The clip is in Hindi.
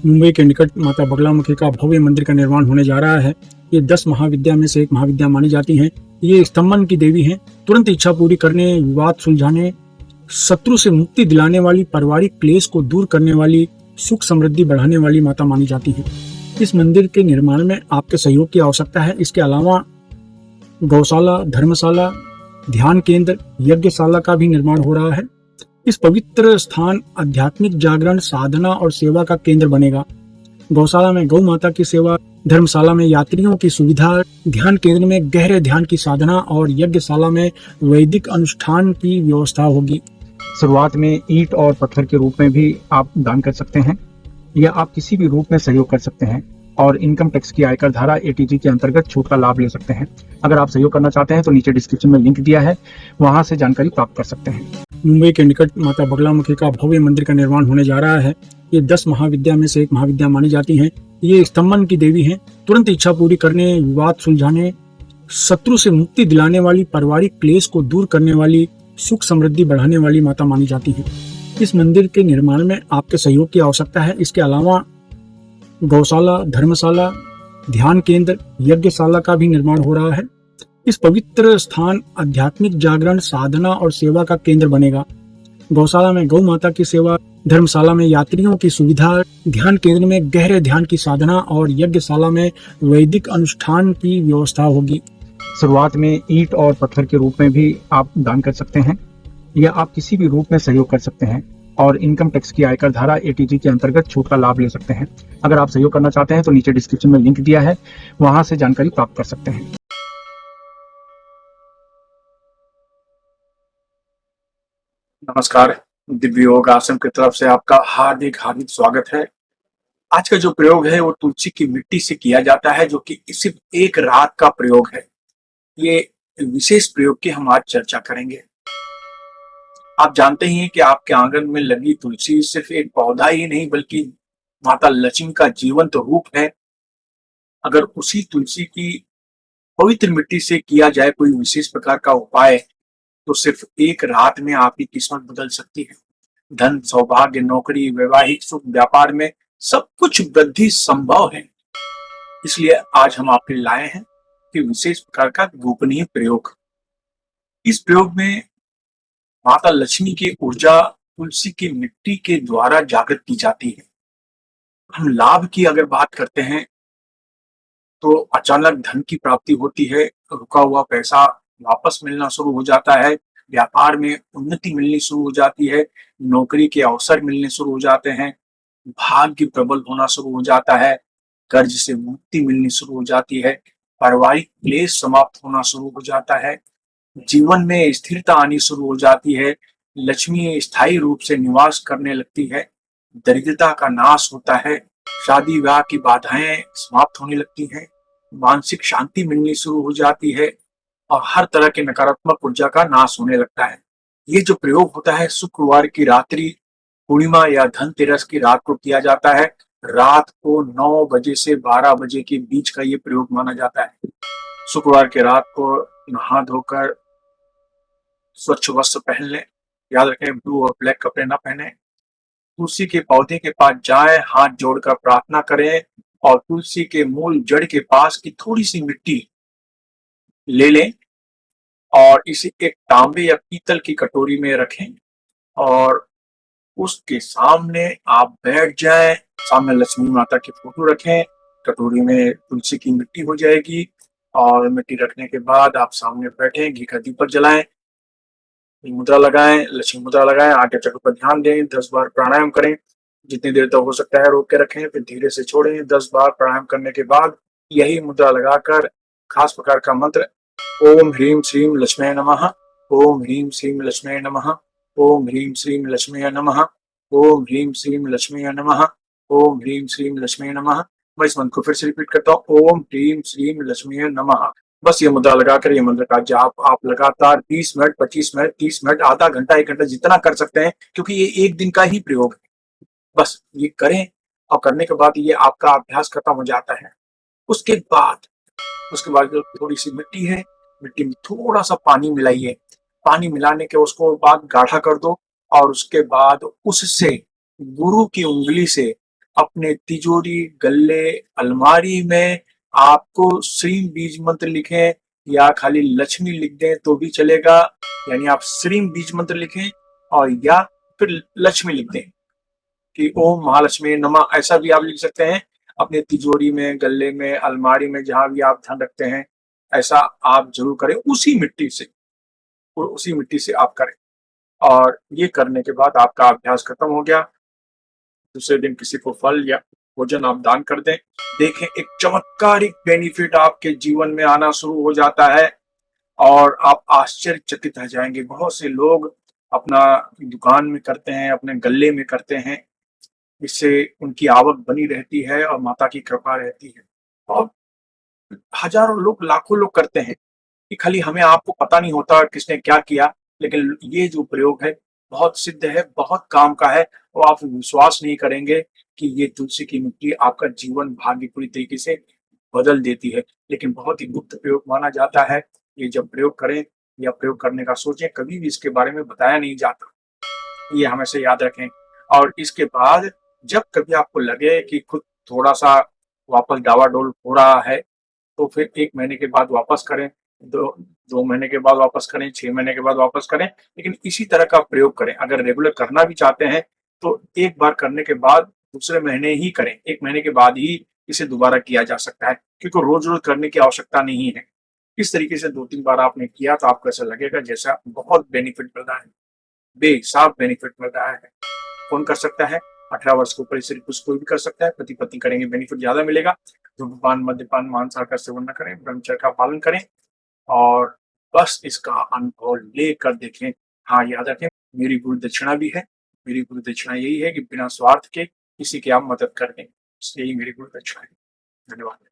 मुंबई के निकट माता बगलामुखी का भव्य मंदिर का निर्माण होने जा रहा है। ये 10 महाविद्या में से एक महाविद्या मानी जाती है। ये स्तंभन की देवी है। तुरंत इच्छा पूरी करने, विवाद सुलझाने, शत्रु से मुक्ति दिलाने वाली, पारिवारिक क्लेश को दूर करने वाली, सुख समृद्धि बढ़ाने वाली माता मानी जाती है। इस मंदिर के निर्माण में आपके सहयोग की आवश्यकता है। इसके अलावा गौशाला, धर्मशाला, ध्यान केंद्र, यज्ञशाला का भी निर्माण हो रहा है। इस पवित्र स्थान आध्यात्मिक जागरण, साधना और सेवा का केंद्र बनेगा। गौशाला में गौ माता की सेवा, धर्मशाला में यात्रियों की सुविधा, ध्यान केंद्र में गहरे ध्यान की साधना और यज्ञशाला में वैदिक अनुष्ठान की व्यवस्था होगी। शुरुआत में ईंट और पत्थर के रूप में भी आप दान कर सकते हैं या आप किसी भी रूप में सहयोग कर सकते हैं और इनकम टैक्स की आयकर धारा ATG के अंतर्गत छूट का लाभ ले सकते हैं। अगर आप सहयोग करना चाहते हैं तो नीचे डिस्क्रिप्शन में लिंक दिया है, वहां से जानकारी प्राप्त कर सकते हैं। मुंबई के निकट माता बगलामुखी का भव्य मंदिर का निर्माण होने जा रहा है। ये 10 महाविद्या में से एक महाविद्या मानी जाती है। ये स्तंभन की देवी है। तुरंत इच्छा पूरी करने, विवाद सुलझाने, शत्रु से मुक्ति दिलाने वाली, पारिवारिक क्लेश को दूर करने वाली, सुख समृद्धि बढ़ाने वाली माता मानी जाती है। इस मंदिर के निर्माण में आपके सहयोग की आवश्यकता है। इसके अलावा गौशाला, धर्मशाला, ध्यान केंद्र, यज्ञशाला का भी निर्माण हो रहा है। इस पवित्र स्थान आध्यात्मिक जागरण, साधना और सेवा का केंद्र बनेगा। गौशाला में गौ माता की सेवा, धर्मशाला में यात्रियों की सुविधा, ध्यान केंद्र में गहरे ध्यान की साधना और यज्ञशाला में वैदिक अनुष्ठान की व्यवस्था होगी। शुरुआत में ईंट और पत्थर के रूप में भी आप दान कर सकते हैं या आप किसी भी रूप में सहयोग कर सकते हैं और इनकम टैक्स की आयकर धारा ATG के अंतर्गत छूट का लाभ ले सकते हैं। अगर आप सहयोग करना चाहते हैं तो नीचे डिस्क्रिप्शन में लिंक दिया है, वहां से जानकारी प्राप्त कर सकते हैं। नमस्कार, दिव्य योग आश्रम की तरफ से आपका हार्दिक हार्दिक स्वागत है। आज का जो प्रयोग है वो तुलसी की मिट्टी से किया जाता है, जो कि सिर्फ एक रात का प्रयोग है। ये विशेष प्रयोग की हम आज चर्चा करेंगे। आप जानते ही हैं कि आपके आंगन में लगी तुलसी सिर्फ एक पौधा ही नहीं बल्कि माता लक्ष्मी का जीवंत रूप है। अगर उसी तुलसी की पवित्र मिट्टी से किया जाए कोई विशेष प्रकार का उपाय तो सिर्फ एक रात में आपकी किस्मत बदल सकती है। धन, सौभाग्य, नौकरी, वैवाहिक सुख, व्यापार में सब कुछ वृद्धि संभव है। इसलिए आज हम आपके लिए लाए हैं कि विशेष प्रकार का गोपनीय प्रयोग। इस प्रयोग में माता लक्ष्मी की ऊर्जा तुलसी की मिट्टी के द्वारा जागृत की जाती है। हम लाभ की अगर बात करते हैं तो अचानक धन की प्राप्ति होती है, रुका हुआ पैसा वापस मिलना शुरू हो जाता है, व्यापार में उन्नति मिलनी शुरू हो जाती है, नौकरी के अवसर मिलने शुरू हो जाते हैं, भाग्य प्रबल होना शुरू हो जाता है, कर्ज से मुक्ति मिलनी शुरू हो जाती है, पारिवारिक क्लेश समाप्त होना शुरू हो जाता है, जीवन में स्थिरता आनी शुरू हो जाती है, लक्ष्मी स्थायी रूप से निवास करने लगती है, दरिद्रता का नाश होता है, शादी विवाह की बाधाएं समाप्त होने लगती हैं, मानसिक शांति मिलनी शुरू हो जाती है और हर तरह के नकारात्मक ऊर्जा का नाश होने लगता है। ये जो प्रयोग होता है शुक्रवार की रात्रि, पूर्णिमा या धनतेरस की रात को किया जाता है। रात को 9 बजे से 12 बजे के बीच का ये प्रयोग माना जाता है। शुक्रवार की रात को नहा धोकर स्वच्छ वस्त्र पहन लें। याद रखें, ब्लू और ब्लैक कपड़े ना पहने। तुलसी के पौधे के पास जाएं, हाथ जोड़कर प्रार्थना करें और तुलसी के मूल जड़ के पास की थोड़ी सी मिट्टी ले लें और इसे एक तांबे या पीतल की कटोरी में रखें और उसके सामने आप बैठ जाएं। सामने लक्ष्मी माता की फोटो रखें, कटोरी में तुलसी की मिट्टी हो जाएगी और मिट्टी रखने के बाद आप सामने बैठे, घी का दीपक जलाएं, मुद्रा लगाएं, लक्ष्मी मुद्रा लगाएं, आगे चक्र पर ध्यान दें, 10 बार प्राणायाम करें, जितनी देर तक हो सकता है रोक के रखें, फिर धीरे से छोड़ें। 10 बार प्राणायाम करने के बाद यही मुद्रा लगाकर खास प्रकार का मंत्र ओम ह्रीं श्रीं लक्ष्मी नमः, ओम ह्रीं श्रीं लक्ष्मी नमः, ओम ह्रीं श्रीं लक्ष्मी नमः, ओम ह्रीं श्रीं लक्ष्मी नमः, ओम ह्रीं श्रीं लक्ष्मी नमः। मैं इस मंत्र को फिर से रिपीट करता हूँ, ओम ह्रीं श्रीं लक्ष्मी नमः। बस ये मुद्रा लगाकर ये मंत्र का जाप आप लगातार 20 मिनट, 25 मिनट, 30 मिनट, आधा घंटा, 1 घंटा जितना कर सकते हैं, क्योंकि ये एक दिन का ही प्रयोग है। बस ये करें और करने के बाद ये आपका अभ्यास खत्म हो जाता है। उसके बाद जो थोड़ी सी मिट्टी है, मिट्टी में थोड़ा सा पानी मिलाइए। पानी मिलाने के उसको बाद गाढ़ा कर दो और उसके बाद उससे गुरु की उंगली से अपने तिजोरी, गल्ले, अलमारी में आपको श्रीम बीज मंत्र लिखें या खाली लक्ष्मी लिख दें तो भी चलेगा। यानी आप श्रीम बीज मंत्र लिखें और या फिर लक्ष्मी लिख दें कि ओम महालक्ष्मी नमः, ऐसा भी आप लिख सकते हैं। अपने तिजोरी में, गल्ले में, अलमारी में, जहां भी आप धन रखते हैं, ऐसा आप जरूर करें उसी मिट्टी से, और उसी मिट्टी से आप करें। और ये करने के बाद आपका अभ्यास खत्म हो गया, दूसरे दिन किसी को फल या भोजन आप दान कर दें, देखें एक चमत्कारिक बेनिफिट आपके जीवन में आना शुरू हो जाता है और आप आश्चर्यचकित रह जाएंगे। बहुत से लोग अपना दुकान में करते हैं, अपने गल्ले में करते हैं, इससे उनकी आवक बनी रहती है और माता की कृपा रहती है। और हजारों लोग, लाखों लोग करते हैं कि खाली हमें आपको पता नहीं होता किसने क्या किया, लेकिन ये जो प्रयोग है बहुत सिद्ध है, बहुत काम का है और आप विश्वास नहीं करेंगे कि ये तुलसी की मिट्टी आपका जीवन भाग्य पूरी तरीके से बदल देती है। लेकिन बहुत ही गुप्त प्रयोग माना जाता है। ये जब प्रयोग करें या प्रयोग करने का सोचें, कभी भी इसके बारे में बताया नहीं जाता, ये हमेशा याद रखें। और इसके बाद जब कभी आपको लगे कि खुद थोड़ा सा वापस डावाडोल हो रहा है, तो फिर 1 महीने के बाद वापस करें, 2 महीने के बाद वापस करें, 6 महीने के बाद वापस करें, लेकिन इसी तरह का प्रयोग करें। अगर रेगुलर करना भी चाहते हैं तो एक बार करने के बाद दूसरे महीने ही करें, 1 महीने के बाद ही इसे दोबारा किया जा सकता है, क्योंकि रोज-रोज करने की आवश्यकता नहीं है। इस तरीके से 2-3 बार आपने किया तो आपको ऐसा लगेगा जैसा बहुत बेनिफिट मिल रहा है, बेहिसाब बेनिफिट मिल रहा है। कौन कर सकता है? 18 वर्ष के ऊपर सिर्फ कुछ कोई भी कर सकता है। पति-पत्नी करेंगे बेनिफिट ज़्यादा मिलेगा। धूम्रपान, मद्यपान, मांसाहार का सेवन न करें, ब्रह्मचर्य का पालन करें और बस इसका अनुभव लेकर देखें। हाँ, याद रखें मेरी गुरु दक्षिणा भी है। मेरी गुरु दक्षिणा यही है कि बिना स्वार्थ के किसी की आप मदद कर दें। यही मेरी गुरु दक्षिणा है। धन्यवाद।